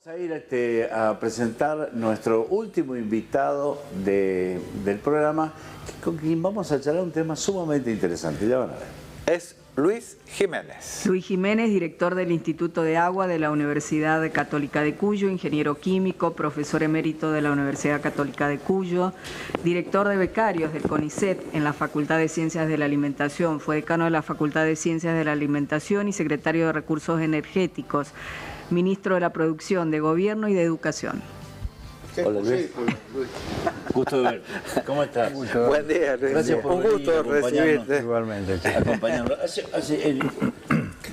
Vamos a ir a presentar nuestro último invitado del programa, con quien vamos a charlar un tema sumamente interesante. Ya van a ver. Es Luis Jiménez. Luis Jiménez, director del Instituto de Agua de la Universidad Católica de Cuyo, ingeniero químico, profesor emérito de la Universidad Católica de Cuyo, director de becarios del CONICET en la Facultad de Ciencias de la Alimentación, fue decano de la Facultad de Ciencias de la Alimentación y secretario de Recursos Energéticos, ministro de la Producción, de Gobierno y de Educación. Hola Luis. Gusto de verte. ¿Cómo estás? Buen día, Luis. Gracias por un venir gusto recibirte. Igualmente. Acompañarnos.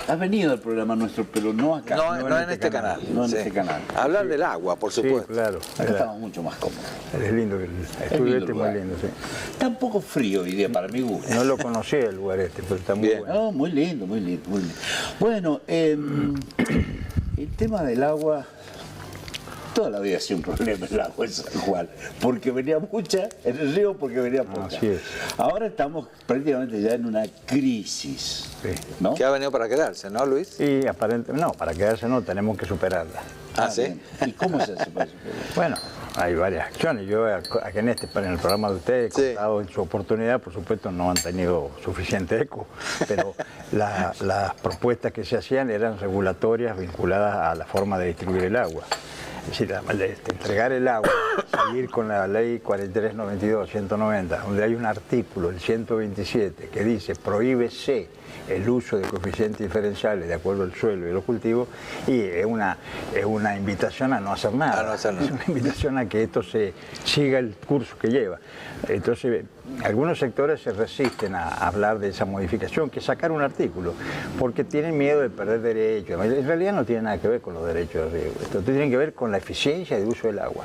Has venido al programa nuestro, pero no acá. No en este canal. No en Sí. este canal. Hablar del agua, por supuesto. Sí, claro. Acá estamos mucho más cómodos. Es lindo, el estudio este es muy lindo, sí. Está un poco frío hoy día para mi gusto. No lo conocía el lugar este, pero está muy Bien. bueno. No, muy lindo, muy lindo, muy lindo. Bueno, el tema del agua, toda la vida ha sido un problema el agua en San Juan, porque venía mucha en el río, porque venía poca. Así es. Ahora estamos prácticamente ya en una crisis, Sí. ¿no? Que ha venido para quedarse, ¿no, Luis? Y aparentemente, no, para quedarse no, tenemos que superarla. ¿Sí? Bien. ¿Y cómo se hace para superarla? Bueno, hay varias acciones. Yo aquí en el programa de ustedes he Sí. contado en su oportunidad, por supuesto no han tenido suficiente eco, pero las propuestas que se hacían eran regulatorias vinculadas a la forma de distribuir el agua. Es decir, entregar el agua, seguir con la ley 4392-190, donde hay un artículo, el 127, que dice prohíbese el uso de coeficientes diferenciales de acuerdo al suelo y los cultivos, y es una invitación a no hacer nada. A no hacer nada. Es una invitación a que esto se siga el curso que lleva. Entonces, algunos sectores se resisten a hablar de esa modificación, que es sacar un artículo, porque tienen miedo de perder derechos. En realidad no tiene nada que ver con los derechos de riego, esto tiene que ver con la eficiencia de uso del agua.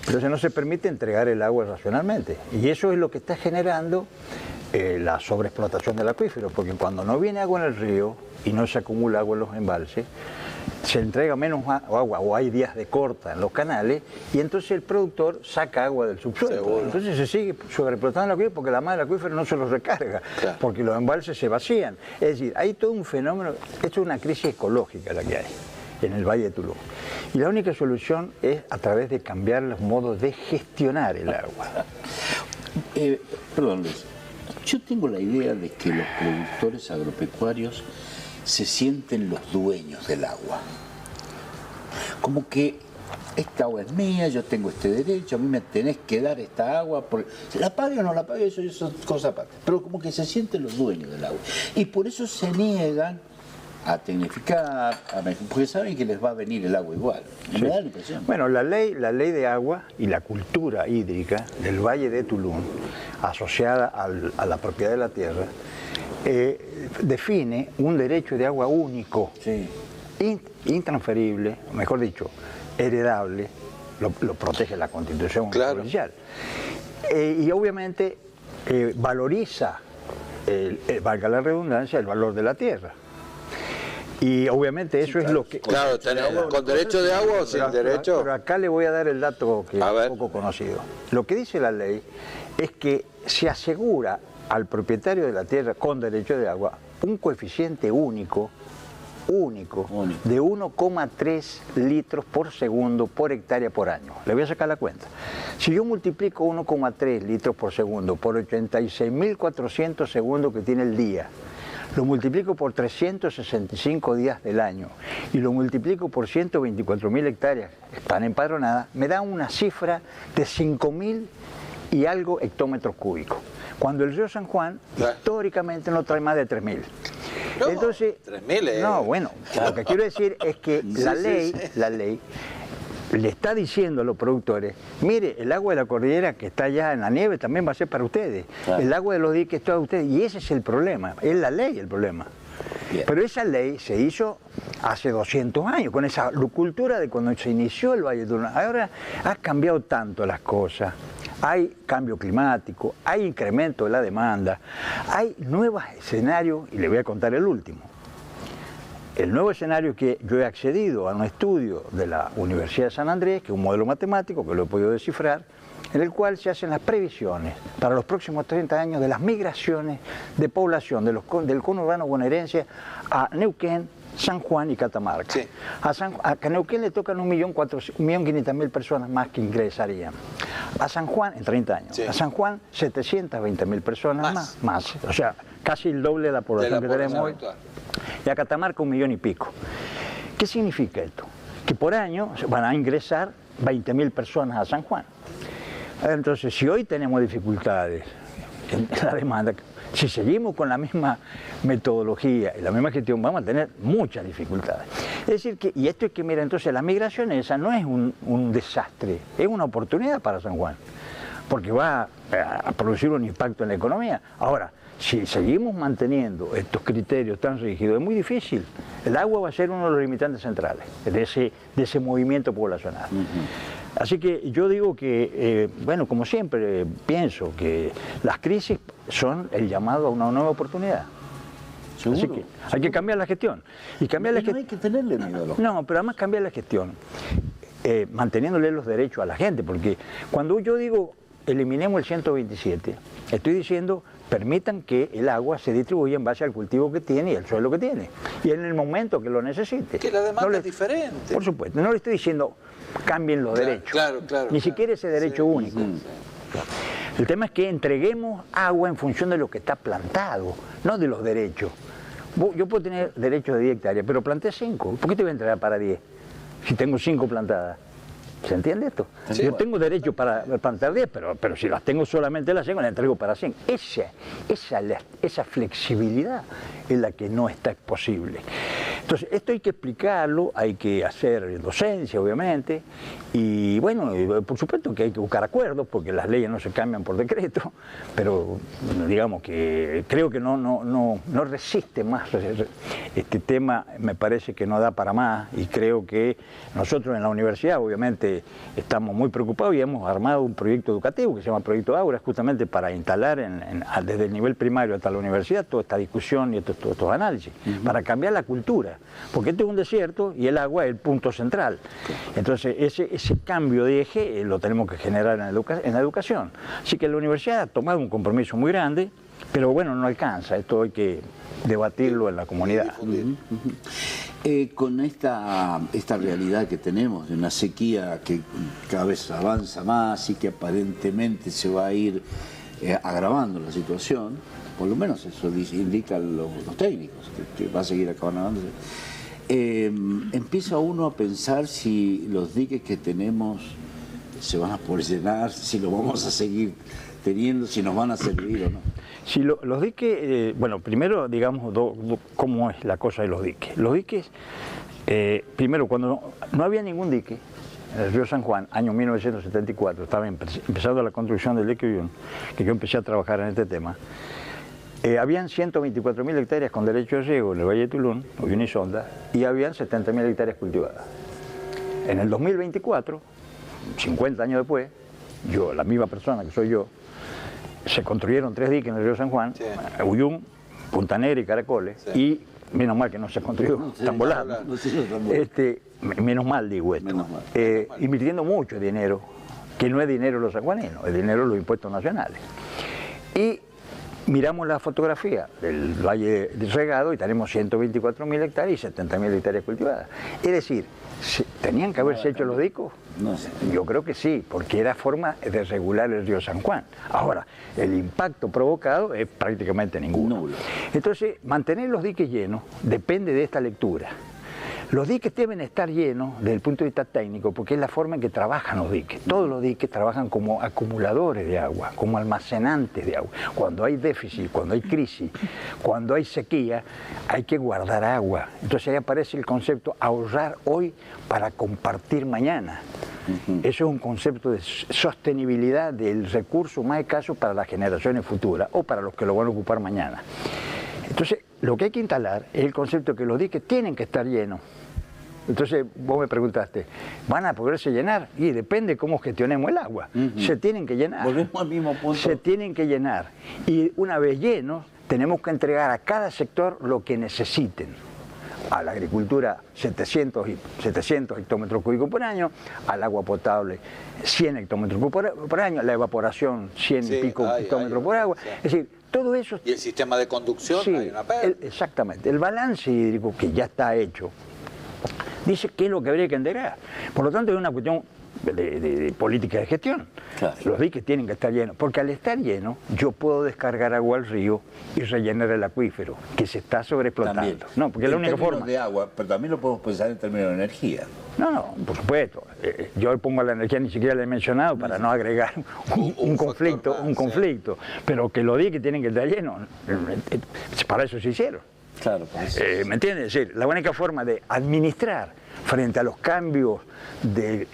Entonces no se permite entregar el agua racionalmente, y eso es lo que está generando la sobreexplotación del acuífero, porque cuando no viene agua en el río y no se acumula agua en los embalses, se entrega menos agua o hay días de corta en los canales y entonces el productor saca agua del subsuelo. Seguro. Entonces se sigue sobreexplotando el acuífero porque la madre del acuífero no se los recarga, Claro. porque los embalses se vacían. Es decir, hay todo un fenómeno, esto es una crisis ecológica la que hay en el Valle de Tulum. Y la única solución es a través de cambiar los modos de gestionar el agua. Perdón Luis, yo tengo la idea de que los productores agropecuarios se sienten los dueños del agua. Como que esta agua es mía, yo tengo este derecho, a mí me tenés que dar esta agua. La pague o no la pague, eso es cosa aparte. Pero como que se sienten los dueños del agua. Y por eso se niegan a tecnificar, porque saben que les va a venir el agua igual. Me da la impresión. Bueno, la ley de agua y la cultura hídrica del Valle de Tulum, asociada a la propiedad de la tierra, define un derecho de agua único, Sí. intransferible, mejor dicho, heredable, lo protege la Constitución Claro. provincial. Y obviamente valoriza, valga la redundancia, el valor de la tierra. Y obviamente eso es lo que... Claro, con derecho de agua o sin derecho. Pero acá le voy a dar el dato que A es ver. poco conocido. Lo que dice la ley es que se asegura al propietario de la tierra con derecho de agua un coeficiente único de 1,3 litros por segundo por hectárea por año. Le voy a sacar la cuenta. Si yo multiplico 1,3 litros por segundo por 86.400 segundos que tiene el día, lo multiplico por 365 días del año y lo multiplico por 124.000 hectáreas que están empadronadas, me da una cifra de 5.000 y algo hectómetros cúbicos. Cuando el río San Juan, Claro. históricamente no trae más de 3.000. No, Entonces, 3.000 no, bueno, lo que quiero decir es que la ley le está diciendo a los productores, mire, el agua de la cordillera que está allá en la nieve también va a ser para ustedes, Claro. el agua de los diques es para ustedes, y ese es el problema, es la ley el problema. Bien. Pero esa ley se hizo hace 200 años, con esa cultura de cuando se inició el Valle de Tulum. Ahora ha cambiado tanto las cosas, hay cambio climático, hay incremento de la demanda, hay nuevos escenarios, y le voy a contar el último. El nuevo escenario que yo he accedido a un estudio de la Universidad de San Andrés, que es un modelo matemático que lo he podido descifrar, en el cual se hacen las previsiones para los próximos 30 años de las migraciones de población del conurbano bonaerense a Neuquén, San Juan y Catamarca. Sí. A Neuquén le tocan 1.500.000 personas más que ingresarían. A San Juan, en 30 años, sí. a San Juan 720.000 personas más. O sea, casi el doble de la población que tenemos hoy. Actual. Y a Catamarca 1,5 millones. ¿Qué significa esto? Que por año van a ingresar 20.000 personas a San Juan. Entonces, si hoy tenemos dificultades en la demanda, si seguimos con la misma metodología y la misma gestión, vamos a tener muchas dificultades. Es decir, que, y esto es que, mira, entonces la migración esa no es un desastre, es una oportunidad para San Juan, porque va a producir un impacto en la economía. Ahora, si seguimos manteniendo estos criterios tan rígidos, es muy difícil. El agua va a ser uno de los limitantes centrales de ese movimiento poblacional. Así que yo digo que, bueno, como siempre, pienso que las crisis son el llamado a una nueva oportunidad. ¿Seguro? Así que hay que cambiar la gestión. Y cambiar la No hay que tenerle miedo a los... No, pero además cambiar la gestión, manteniéndole los derechos a la gente, porque cuando yo digo eliminemos el 127, estoy diciendo permitan que el agua se distribuya en base al cultivo que tiene y el suelo que tiene, y en el momento que lo necesite. Que la demanda es diferente. Por supuesto, no le estoy diciendo cambien los derechos, ni siquiera ese derecho único. El tema es que entreguemos agua en función de lo que está plantado, no de los derechos. Yo puedo tener derechos de 10 hectáreas, pero planté 5. ¿Por qué te voy a entregar para 10? Si tengo 5 plantadas. ¿Se entiende esto? Sí, yo tengo derecho para plantar 10, pero si las tengo solamente las 5, las entrego para 100. Esa flexibilidad es la que no está posible. Entonces, esto hay que explicarlo, hay que hacer docencia, obviamente, y bueno, por supuesto que hay que buscar acuerdos, porque las leyes no se cambian por decreto, pero digamos que creo que no resiste más. Este tema me parece que no da para más, y creo que nosotros en la universidad, obviamente, estamos muy preocupados y hemos armado un proyecto educativo que se llama Proyecto Ágora, justamente para instalar desde el nivel primario hasta la universidad toda esta discusión y estos análisis, para cambiar la cultura, porque este es un desierto y el agua es el punto central. Entonces ese cambio de eje lo tenemos que generar en la educación. Así que la universidad ha tomado un compromiso muy grande, pero bueno, no alcanza, esto hay que debatirlo en la comunidad. Con esta realidad que tenemos de una sequía que cada vez avanza más y que aparentemente se va a ir agravando la situación, por lo menos eso indican los técnicos, que va a seguir agravándose, empieza uno a pensar si los diques que tenemos se van a poder llenar, si los vamos a seguir teniendo, si nos van a servir o no. Si los diques, bueno, primero digamos cómo es la cosa de los diques. Los diques, primero cuando no había ningún dique en el río San Juan, año 1974, estaba empezando la construcción del dique Uyún, que yo empecé a trabajar en este tema, habían 124.000 hectáreas con derecho de riego en el Valle de Tulún, Uyún y Sonda, y habían 70.000 hectáreas cultivadas. En el 2024, 50 años después, la misma persona que soy yo, se construyeron 3 diques en el río San Juan, sí. Uyún, Punta Negra y Caracoles, sí. Y menos mal que no se construyó tan volando. Menos mal digo esto, menos mal. Invirtiendo mucho dinero, que no es dinero de los sanjuaninos, es dinero de los impuestos nacionales. Y miramos la fotografía del Valle del Regado y tenemos 124.000 hectáreas y 70.000 hectáreas cultivadas. Es decir, ¿tenían que haberse hecho los dicos? No sé. Yo creo que sí, porque era forma de regular el río San Juan. Ahora, el impacto provocado es prácticamente ninguno. Nulo. Entonces, mantener los diques llenos depende de esta lectura. Los diques deben estar llenos desde el punto de vista técnico, porque es la forma en que trabajan los diques. Todos los diques trabajan como acumuladores de agua, como almacenantes de agua. Cuando hay déficit, cuando hay crisis, cuando hay sequía, hay que guardar agua. Entonces ahí aparece el concepto ahorrar hoy para compartir mañana. Eso es un concepto de sostenibilidad del recurso más escaso para las generaciones futuras o para los que lo van a ocupar mañana. Entonces, lo que hay que instalar es el concepto que los diques tienen que estar llenos. Entonces, vos me preguntaste, ¿van a poderse llenar? Y depende cómo gestionemos el agua. Se tienen que llenar. Volvemos al mismo punto. Se tienen que llenar. Y una vez llenos, tenemos que entregar a cada sector lo que necesiten. A la agricultura 700 hectómetros cúbicos por año, al agua potable 100 hectómetros por año, a la evaporación 100 y pico hectómetros por agua. Sí. Es decir, Todo eso... ¿Y el sistema de conducción? Sí, Hay una pérdida. exactamente. El balance hídrico, que ya está hecho, dice qué es lo que habría que enderegar. Por lo tanto, es una cuestión de política de gestión. Claro. Los diques tienen que estar llenos, porque al estar lleno yo puedo descargar agua al río y rellenar el acuífero, que se está sobreexplotando. También. No, porque es la En única términos forma. de agua, pero también lo podemos pensar en términos de energía. No, por supuesto. Yo pongo la energía, ni siquiera la he mencionado para no agregar un conflicto, factor más, un conflicto. Pero que los diques tienen que estar llenos, para eso se hicieron. Claro, por eso. ¿Me entiendes? Es decir, la única forma de administrar frente a los cambios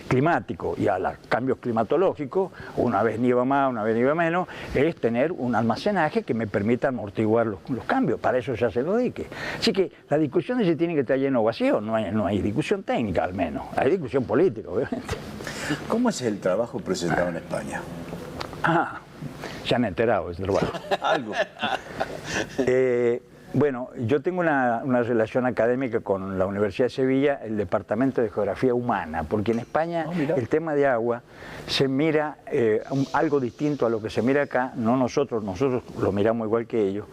climáticos y a los cambios climatológicos, una vez nieva más, una vez nieva menos, es tener un almacenaje que me permita amortiguar los cambios. Para eso ya se lo dije. Así que la discusión de si tiene que estar lleno o vacío, no hay discusión técnica al menos, hay discusión política, obviamente. ¿Cómo es el trabajo presentado en España? Ah, se han enterado ese trabajo. Algo. Bueno, yo tengo una relación académica con la Universidad de Sevilla, el Departamento de Geografía Humana, porque en España el tema de agua se mira algo distinto a lo que se mira acá, no nosotros lo miramos igual que ellos,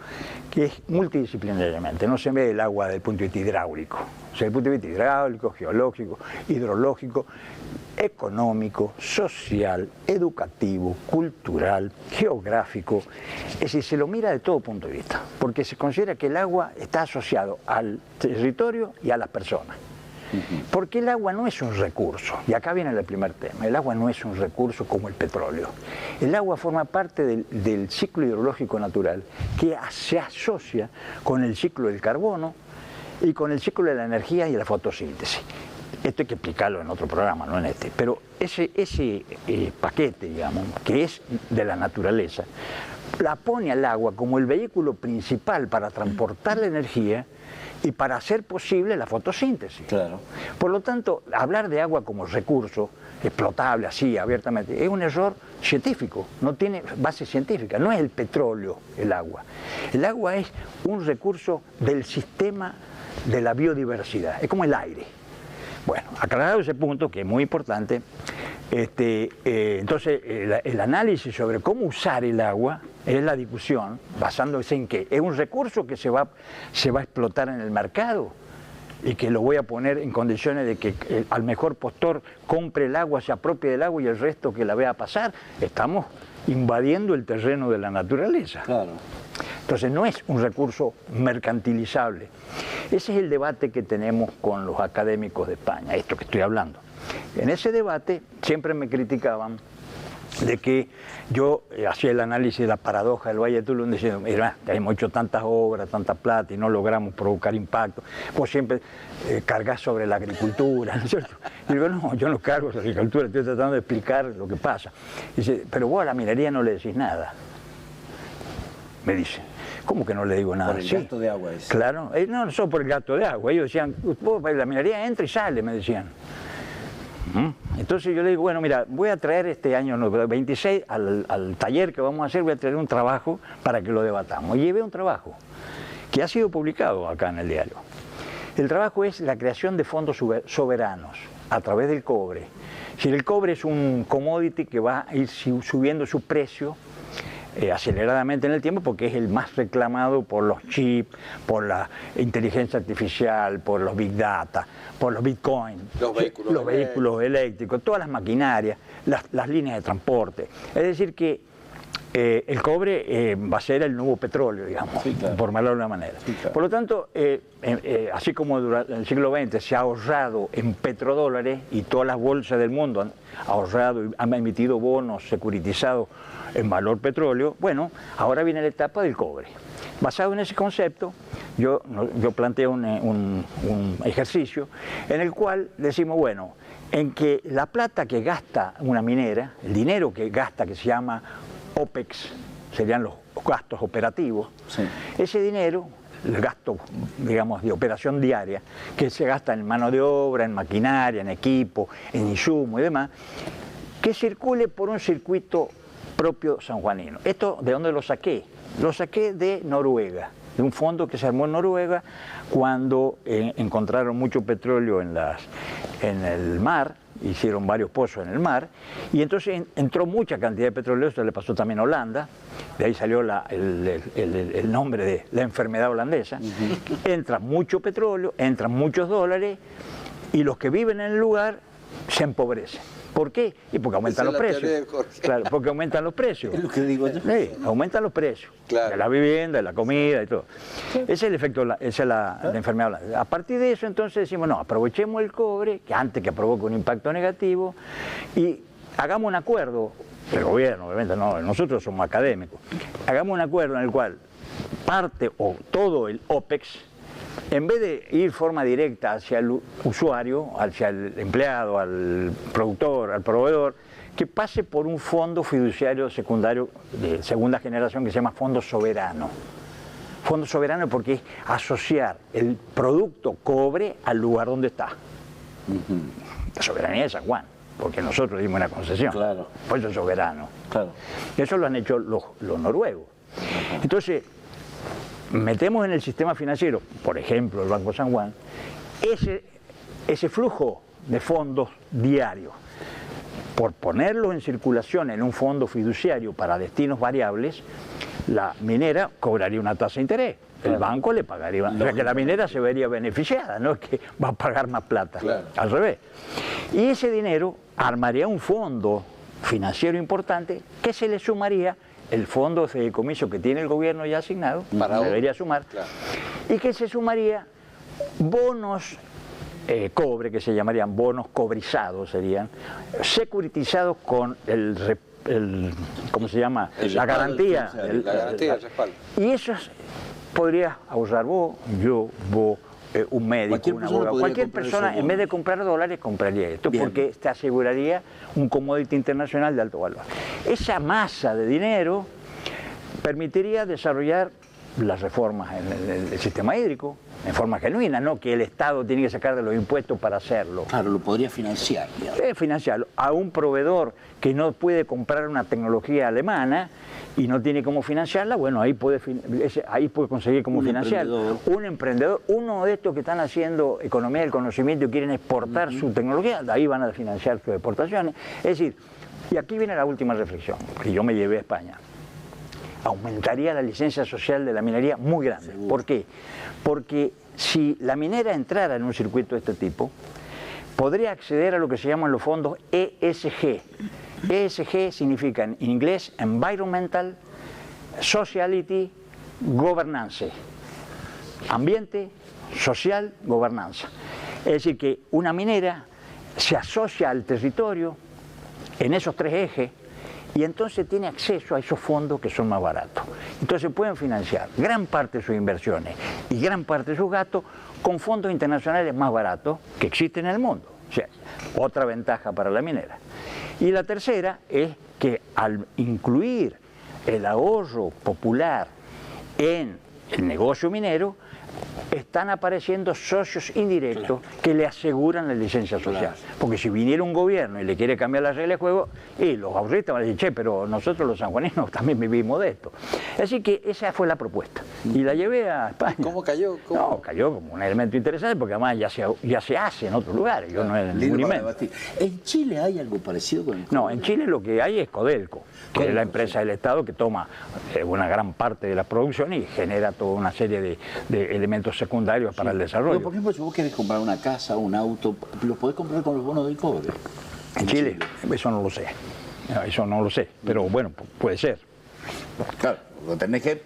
que es multidisciplinariamente, no se ve el agua desde el punto de vista hidráulico, o sea, desde el punto de vista hidráulico, geológico, hidrológico, económico, social, educativo, cultural, geográfico, es decir, se lo mira de todo punto de vista, porque se considera que el agua está asociado al territorio y a las personas. Porque el agua no es un recurso, y acá viene el primer tema, el agua no es un recurso como el petróleo. El agua forma parte del ciclo hidrológico natural que se asocia con el ciclo del carbono y con el ciclo de la energía y la fotosíntesis. Esto hay que explicarlo en otro programa, no en este. Pero ese paquete, digamos, que es de la naturaleza, la pone al agua como el vehículo principal para transportar la energía y para hacer posible la fotosíntesis. Claro. Por lo tanto, hablar de agua como recurso explotable, así, abiertamente, es un error científico, no tiene base científica, no es el petróleo el agua. El agua es un recurso del sistema de la biodiversidad, es como el aire. Bueno, aclarado ese punto, que es muy importante, entonces el análisis sobre cómo usar el agua es la discusión, basándose en que es un recurso que se va a explotar en el mercado y que lo voy a poner en condiciones de que al mejor postor compre el agua, se apropie del agua y el resto que la vea pasar. Estamos invadiendo el terreno de la naturaleza. Claro. Entonces no es un recurso mercantilizable. Ese es el debate que tenemos con los académicos de España, esto que estoy hablando. En ese debate siempre me criticaban de que yo hacía el análisis de la paradoja del Valle de Tulum diciendo, mira, hemos hecho tantas obras, tanta plata y no logramos provocar impacto. Vos siempre cargas sobre la agricultura, ¿no es cierto? Y digo, no, yo no cargo sobre la agricultura, estoy tratando de explicar lo que pasa. Dice, pero vos a la minería no le decís nada. Me dice, ¿cómo que no le digo nada? Por el gasto de agua es. Claro, no solo por el gasto de agua. Ellos decían, la minería entra y sale, me decían. Entonces yo le digo, bueno, mira, voy a traer este año 26 al taller que vamos a hacer, voy a traer un trabajo para que lo debatamos. Y llevé un trabajo que ha sido publicado acá en el diario. El trabajo es la creación de fondos soberanos a través del cobre. Si el cobre es un commodity que va a ir subiendo su precio aceleradamente en el tiempo porque es el más reclamado por los chips, por la inteligencia artificial, por los big data, por los bitcoins, los vehículos eléctricos, todas las maquinarias, las líneas de transporte. Es decir que el cobre va a ser el nuevo petróleo, digamos, sí, claro, por hablarlo de una manera. Sí, claro. Por lo tanto, así como durante el siglo XX se ha ahorrado en petrodólares y todas las bolsas del mundo han ahorrado y han emitido bonos securitizados en valor petróleo, bueno, ahora viene la etapa del cobre. Basado en ese concepto, yo planteo un ejercicio en el cual decimos, bueno, en que la plata que gasta una minera, el dinero que gasta, que se llama OPEX, serían los gastos operativos, sí, ese dinero, el gasto, digamos, de operación diaria, que se gasta en mano de obra, en maquinaria, en equipo, en insumo y demás, que circule por un circuito propio sanjuanino. ¿Esto de dónde lo saqué? Lo saqué de Noruega, de un fondo que se armó en Noruega cuando encontraron mucho petróleo en el mar hicieron varios pozos en el mar, y entonces entró mucha cantidad de petróleo. Esto le pasó también a Holanda, de ahí salió el nombre de la enfermedad holandesa. Entra mucho petróleo, entran muchos dólares, y los que viven en el lugar se empobrecen. ¿Por qué? Y porque aumentan los precios. Claro, porque aumentan los precios. Es lo que digo yo. Sí, aumentan los precios. Claro. De la vivienda, de la comida y todo. Ese es el efecto, esa es la enfermedad holandesa. A partir de eso, entonces decimos, no, aprovechemos el cobre, que antes que provoque un impacto negativo, y hagamos un acuerdo, el gobierno, obviamente, no, nosotros somos académicos, hagamos un acuerdo en el cual parte o todo el OPEX, en vez de ir de forma directa hacia el usuario, hacia el empleado, al productor, al proveedor, que pase por un fondo fiduciario secundario de segunda generación que se llama Fondo Soberano. Fondo Soberano porque es asociar el producto cobre al lugar donde está. La soberanía de San Juan, porque nosotros dimos una concesión. Claro. Por eso es soberano. Claro. Eso lo han hecho los noruegos. Entonces, metemos en el sistema financiero, por ejemplo el Banco San Juan, ese flujo de fondos diarios. Por ponerlos en circulación en un fondo fiduciario para destinos variables, la minera cobraría una tasa de interés. El banco le pagaría, o sea que la minera se vería beneficiada, no es que va a pagar más plata, Claro. Al revés. Y ese dinero armaría un fondo financiero importante que se le sumaría el fondo de fideicomiso que tiene el gobierno ya asignado, debería sumar, Claro. y que se sumaría bonos cobre, que se llamarían bonos cobrizados, serían securitizados con ¿cómo se llama? La garantía. La garantía del respaldo. Y esos podrías ahorrar vos, yo, vos, un médico, Cualquier un persona abogado. podría Cualquier comprar persona, esos en vez de bonos. comprar dólares, compraría esto, Bien. porque te aseguraría un commodity internacional de alto valor. Esa masa de dinero permitiría desarrollar las reformas en el sistema hídrico, en forma genuina, no que el Estado tiene que sacar de los impuestos para hacerlo. Claro, lo podría financiar. Digamos. Financiarlo a un proveedor que no puede comprar una tecnología alemana y no tiene cómo financiarla, bueno, ahí puede conseguir cómo financiarlo. Un emprendedor, uno de estos que están haciendo economía del conocimiento y quieren exportar su tecnología, de ahí van a financiar sus exportaciones. Es decir, y aquí viene la última reflexión que yo me llevé a España. Aumentaría la licencia social de la minería muy grande. Seguro. ¿Por qué? Porque si la minera entrara en un circuito de este tipo, podría acceder a lo que se llaman los fondos ESG. ESG significa en inglés Environmental, Sociality, Governance. Ambiente, social, gobernanza. Es decir, que una minera se asocia al territorio en esos tres ejes, y entonces tiene acceso a esos fondos que son más baratos. Entonces pueden financiar gran parte de sus inversiones y gran parte de sus gastos con fondos internacionales más baratos que existen en el mundo. O sea, otra ventaja para la minera. Y la tercera es que al incluir el ahorro popular en el negocio minero, están apareciendo socios indirectos que le aseguran la licencia social. Porque si viniera un gobierno y le quiere cambiar las reglas de juego, y los ahorristas van a decir, che, pero nosotros los sanjuaninos también vivimos de esto. Así que esa fue la propuesta. Y la llevé a España. ¿Cómo cayó? No, cayó como un elemento interesante, porque además ya se hace en otros lugares. Yo no es ningún invento. ¿En Chile hay algo parecido con el No, cobre? en Chile lo que hay es Codelco, que es la empresa del Estado que toma una gran parte de la producción y genera toda una serie de elementos secundarios para el desarrollo. Pero, por ejemplo, si vos querés comprar una casa, un auto, los podés comprar con los bonos del cobre. En Chile, eso no lo sé. Eso no lo sé, pero bueno, puede ser. Claro, lo tenés que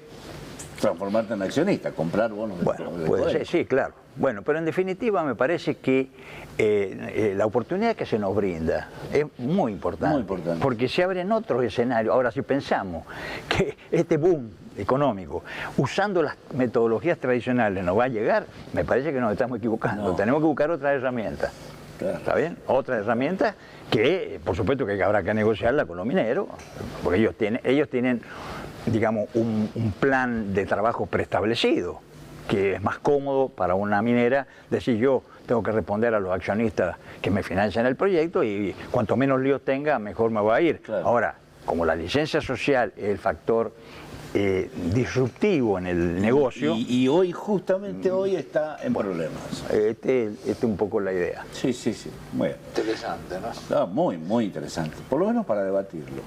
transformarte en accionista, comprar bonos del Bueno, cobre. puede ser, sí, claro. Bueno, pero en definitiva me parece que la oportunidad que se nos brinda es muy importante. Muy importante. Porque se abren otros escenarios. Ahora, si pensamos que este boom económico, usando las metodologías tradicionales, nos va a llegar, me parece que nos estamos equivocando. No. Tenemos que buscar otra herramienta. Claro. ¿Está bien? Otra herramienta que, por supuesto, que habrá que negociarla con los mineros, porque ellos tienen digamos, un plan de trabajo preestablecido, que es más cómodo para una minera decir yo tengo que responder a los accionistas que me financian el proyecto y cuanto menos líos tenga, mejor me va a ir. Claro. Ahora, como la licencia social es el factor disruptivo en el negocio. Y hoy, justamente hoy, está en problemas. Este es un poco la idea. Sí, muy bien. Interesante, ¿no? No, muy interesante, por lo menos para debatirlo.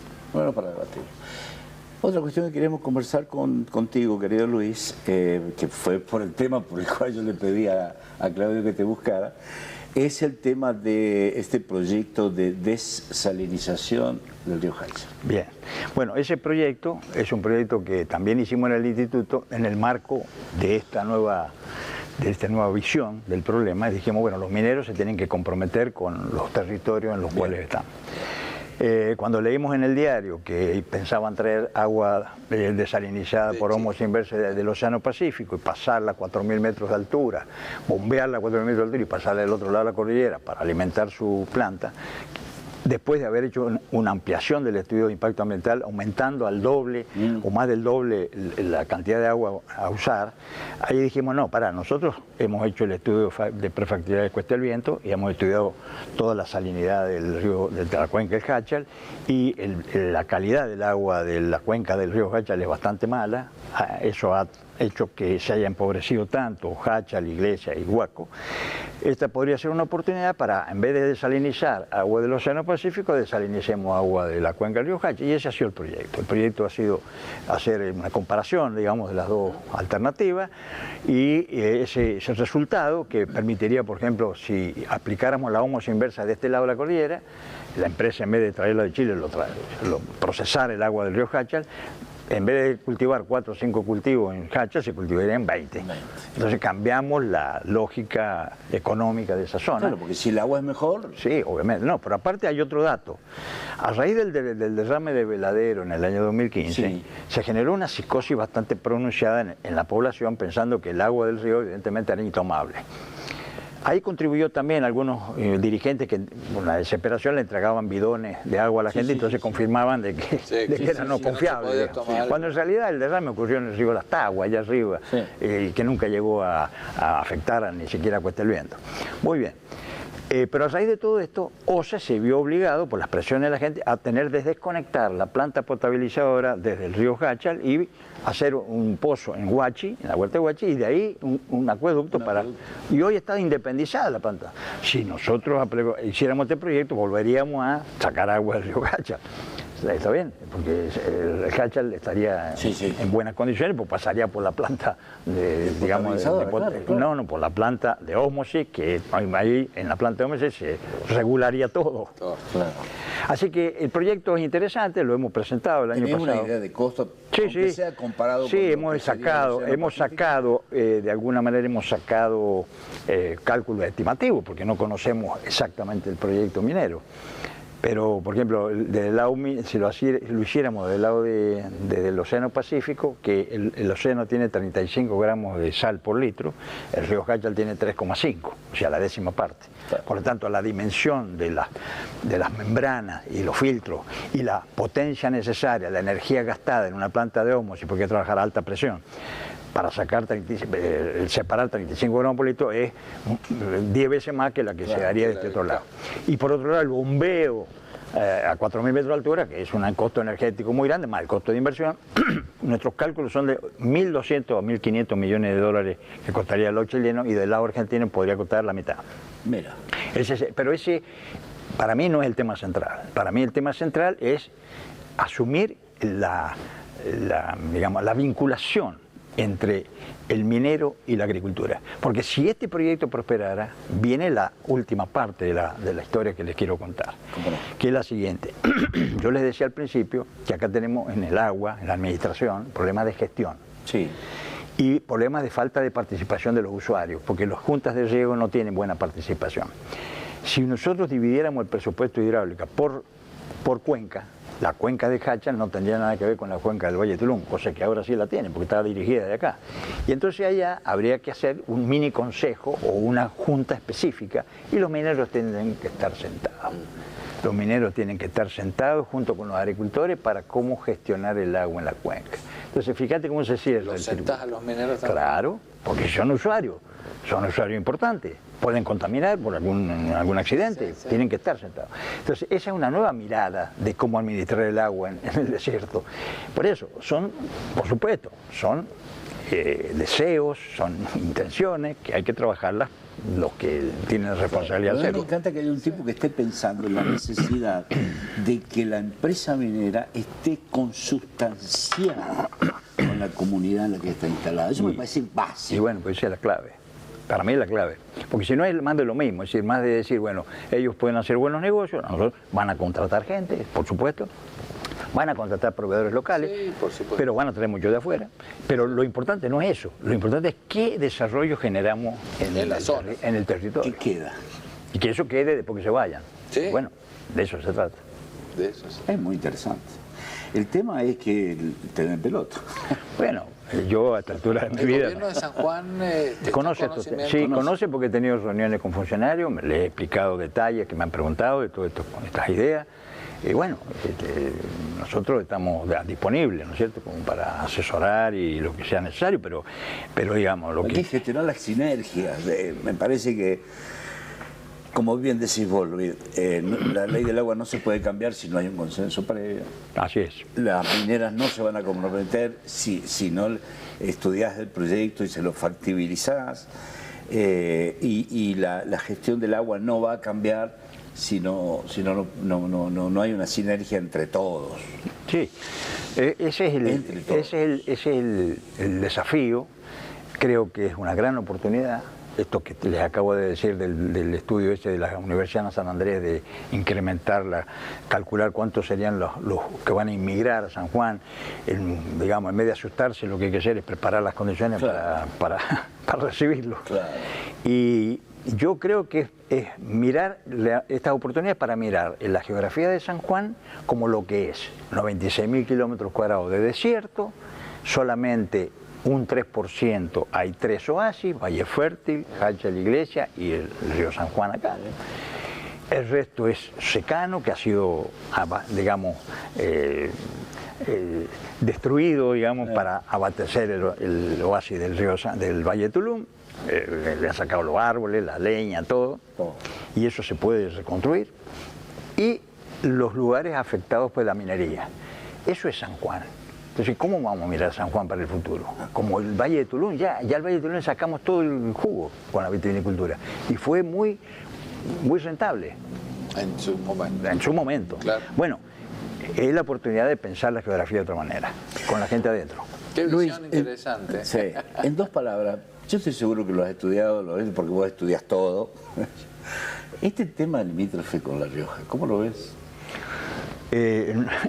Otra cuestión que queremos conversar contigo, querido Luis, que fue por el tema por el cual yo le pedí a Claudio que te buscara, es el tema de este proyecto de desalinización del río Jaya. Bien, bueno, ese proyecto es un proyecto que también hicimos en el instituto en el marco de esta nueva visión del problema. Y dijimos, bueno, los mineros se tienen que comprometer con los territorios en los cuales están. Cuando leímos en el diario que pensaban traer agua desalinizada por ósmosis inversa del Océano Pacífico y pasarla a 4.000 metros de altura, bombearla a 4.000 metros de altura y pasarla del otro lado de la cordillera para alimentar su planta, después de haber hecho una ampliación del estudio de impacto ambiental, aumentando al doble o más del doble la cantidad de agua a usar, ahí dijimos, no, nosotros hemos hecho el estudio de prefactibilidad de Cuesta del Viento y hemos estudiado toda la salinidad del río, de la cuenca del Jáchal, y la calidad del agua de la cuenca del río Jáchal es bastante mala. Eso ha hecho que se haya empobrecido tanto Jáchal, Iglesia y Huaco. Esta podría ser una oportunidad para, en vez de desalinizar agua del Océano Pacífico, desalinicemos agua de la cuenca del río Jáchal, y ese ha sido el proyecto. El proyecto ha sido hacer una comparación, digamos, de las dos alternativas, y ese resultado que permitiría, por ejemplo, si aplicáramos la ósmosis inversa de este lado de la cordillera, la empresa, en vez de traerla de Chile, procesar el agua del río Jáchal, en vez de cultivar 4 o 5 cultivos en Jáchal, se cultivarían 20. Entonces cambiamos la lógica económica de esa zona. Claro, porque si el agua es mejor... Sí, obviamente. No, pero aparte hay otro dato. A raíz del derrame de Veladero en el año 2015, se generó una psicosis bastante pronunciada en la población, pensando que el agua del río evidentemente era intomable. Ahí contribuyó también algunos dirigentes que, con la desesperación, le entregaban bidones de agua a la gente, entonces confirmaban de que era no confiable. Cuando en realidad el derrame ocurrió en el río Las Taguas, allá arriba, y que nunca llegó a afectar ni siquiera a Cuesta del Viento. Muy bien. Pero a raíz de todo esto, OCE se vio obligado, por las presiones de la gente, a tener que desconectar la planta potabilizadora desde el río Jáchal y hacer un pozo en Huachi, en la huerta de Huachi, y de ahí un acueducto para... Y hoy está independizada la planta. Si nosotros hiciéramos este proyecto, volveríamos a sacar agua del río Jáchal. Está bien, porque el Jáchal estaría en buenas condiciones, pues pasaría por la planta por la planta de ósmosis, que ahí en la planta de ósmosis se regularía todo. Claro. Así que el proyecto es interesante, lo hemos presentado el año pasado. ¿Tenés una idea de costo? Sí, sea comparado con hemos sacado, de alguna manera hemos sacado cálculos estimativos, porque no conocemos exactamente el proyecto minero. Pero, por ejemplo, del lado, si lo hiciéramos del lado del Océano Pacífico, que el océano tiene 35 gramos de sal por litro, el río Jáchal tiene 3,5, o sea, la 10ª parte. Por lo tanto, la dimensión de las membranas y los filtros y la potencia necesaria, la energía gastada en una planta de ósmosis, porque hay que trabajar a alta presión, para separar 35 gramos por litro es 10 veces más que la que se daría de este otro lado. Y por otro lado, el bombeo a 4.000 metros de altura, que es un costo energético muy grande, más el costo de inversión, nuestros cálculos son de 1.200 a 1.500 millones de dólares que costaría el lado chileno, y del lado argentino podría costar la mitad. Mira. Pero ese, para mí, no es el tema central. Para mí el tema central es asumir la vinculación entre el minero y la agricultura. Porque si este proyecto prosperara, viene la última parte de la historia que les quiero contar, que es la siguiente. Yo les decía al principio que acá tenemos en el agua, en la administración, problemas de gestión. Y problemas de falta de participación de los usuarios, porque las juntas de riego no tienen buena participación. Si nosotros dividiéramos el presupuesto hidráulico por cuenca, la cuenca de Jáchal no tendría nada que ver con la cuenca del Valle de Tulum, cosa que ahora sí la tiene, porque está dirigida de acá. Y entonces allá habría que hacer un mini consejo o una junta específica, y los mineros tienen que estar sentados. Los mineros tienen que estar sentados junto con los agricultores para cómo gestionar el agua en la cuenca. Entonces fíjate cómo se cierra. ¿Los sentás a los mineros también? Claro, porque son usuarios importantes. pueden contaminar por algún accidente, tienen que estar sentados. Entonces, esa es una nueva mirada de cómo administrar el agua en el desierto. Por eso, por supuesto, son deseos, son intenciones que hay que trabajarlas los que tienen responsabilidad de Me hacerlo. encanta que haya un tipo que esté pensando en la necesidad de que la empresa minera esté consustanciada con la comunidad en la que está instalada. Eso me parece básico. Y bueno, pues esa es la clave. Para mí es la clave. Porque si no es más de lo mismo, es decir, más de decir, bueno, ellos pueden hacer buenos negocios, nosotros van a contratar gente, por supuesto, van a contratar proveedores locales, Sí, por supuesto. pero van a traer mucho de afuera. Pero lo importante no es eso, lo importante es qué desarrollo generamos en la zona. en el territorio. ¿Qué queda? Y que eso quede después que se vayan. Sí. Bueno, de eso se trata. De eso sí. Es muy interesante. El tema es que tener pelota. Bueno, yo a esta altura de mi El vida... gobierno de San Juan ¿Conoce esto? Sí, conoce porque he tenido reuniones con funcionarios, le he explicado detalles que me han preguntado de todo esto, con estas ideas. Y bueno, nosotros estamos disponibles, ¿no es cierto?, como para asesorar y lo que sea necesario, pero digamos, lo Hay que gestionar las sinergias. Me parece que, como bien decís vos, Luis, la ley del agua no se puede cambiar si no hay un consenso previo. Así es. Las mineras no se van a comprometer si no estudiás el proyecto y se lo factibilizás. Y la gestión del agua no va a cambiar si no hay una sinergia entre todos. Sí, ese es el desafío. Creo que es una gran oportunidad. Esto que les acabo de decir del estudio ese de la Universidad de San Andrés, de incrementar, calcular cuántos serían los que van a inmigrar a San Juan, digamos, en vez de asustarse, lo que hay que hacer es preparar las condiciones, claro, para recibirlos. Claro. Y yo creo que es mirar estas oportunidades para mirar en la geografía de San Juan como lo que es: 96.000 kilómetros cuadrados de desierto, solamente un 3% hay 3 oasis: Valle Fértil, Hacha la Iglesia y el río San Juan acá. El resto es secano, que ha sido, digamos, destruido, digamos, para abastecer el oasis del río del Valle Tulum. Le han sacado los árboles, la leña, todo, y eso se puede reconstruir. Y los lugares afectados por la minería. Eso es San Juan. Entonces, ¿cómo vamos a mirar San Juan para el futuro? Como el Valle de Tulum, ya el Valle de Tulum sacamos todo el jugo con la vitivinicultura y fue muy rentable. En su momento. En su momento. Claro. Bueno, es la oportunidad de pensar la geografía de otra manera, con la gente adentro. Qué visión Luis, interesante. Sí, en 2 palabras, yo estoy seguro que lo has estudiado, lo ves porque vos estudias todo. Este tema limítrofe con La Rioja, ¿cómo lo ves?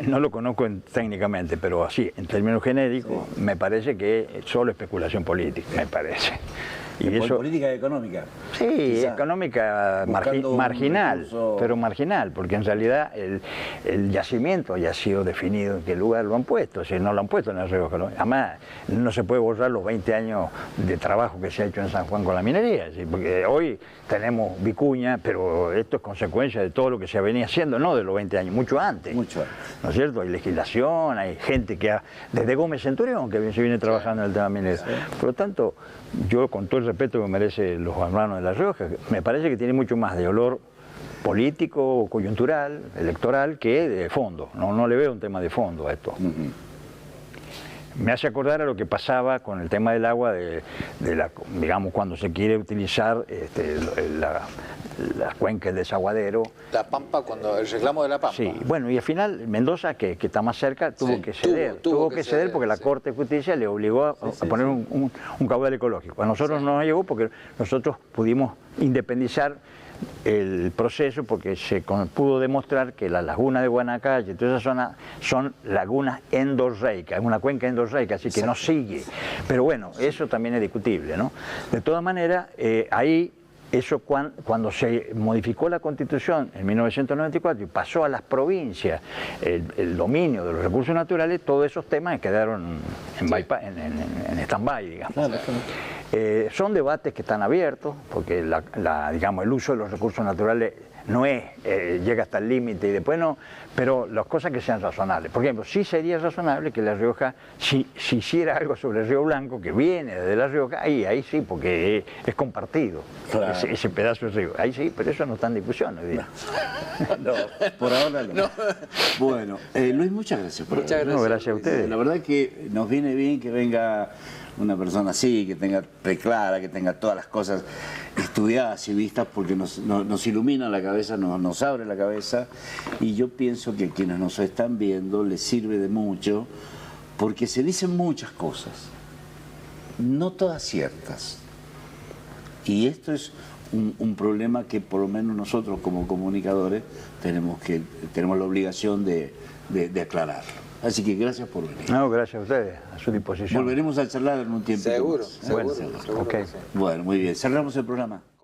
No lo conozco técnicamente, pero así, en términos genéricos, sí, me parece que es solo especulación política, me parece. Y eso, política económica. Sí, quizá, económica marginal, pero marginal, porque en realidad el yacimiento ya ha sido definido en qué lugar lo han puesto, si no lo han puesto en el Rioja. Además, no se puede borrar los 20 años de trabajo que se ha hecho en San Juan con la minería, ¿sí? Porque hoy tenemos vicuña, pero esto es consecuencia de todo lo que se venía haciendo, no de los 20 años, mucho antes. Mucho antes. ¿No es cierto? Hay legislación, hay gente que desde Gómez Centurión que se viene trabajando en el tema minero. Sí. Por lo tanto, yo, con todo el respeto que merecen los hermanos de La Rioja, me parece que tiene mucho más de olor político, coyuntural, electoral, que de fondo. No le veo un tema de fondo a esto. Me hace acordar a lo que pasaba con el tema del agua, digamos, cuando se quiere utilizar las cuencas del desaguadero. La Pampa, cuando el reclamo de la Pampa. Sí, bueno, y al final Mendoza, que está más cerca, tuvo que ceder. Tuvo que ceder porque la Corte de Justicia le obligó a poner un caudal ecológico. A nosotros no nos llegó porque nosotros pudimos independizar el proceso, porque se pudo demostrar que la laguna de Guanacache y toda esa zona son lagunas endorreicas, es una cuenca endorreica, así que no sigue. Pero bueno, eso también es discutible, ¿no? De todas maneras, ahí, eso cuando se modificó la Constitución en 1994 y pasó a las provincias el dominio de los recursos naturales, todos esos temas quedaron en stand-by, digamos. Claro. Son debates que están abiertos, porque digamos, el uso de los recursos naturales no es, llega hasta el límite y después no, pero las cosas que sean razonables. Por ejemplo, sí sería razonable que La Rioja, si hiciera algo sobre el Río Blanco, que viene de La Rioja, ahí sí, porque es compartido, claro, ese pedazo de río. Ahí sí, pero eso no está en discusión hoy día. No, por ahora no. Bueno, Luis, muchas gracias por Muchas No, gracias a ustedes. La verdad que nos viene bien que venga una persona así, que tenga preclara, que tenga todas las cosas estudiadas y vistas, porque nos ilumina la cabeza, nos abre la cabeza, y yo pienso que a quienes nos están viendo les sirve de mucho, porque se dicen muchas cosas, no todas ciertas, y esto es un problema que por lo menos nosotros como comunicadores tenemos la obligación de aclarar. Así que gracias por venir. No, gracias a ustedes, a su disposición. Volveremos a charlar en un tiempo. Seguro, más. seguro, Bueno, seguro ok. que sí. bueno, muy bien. Cerramos el programa.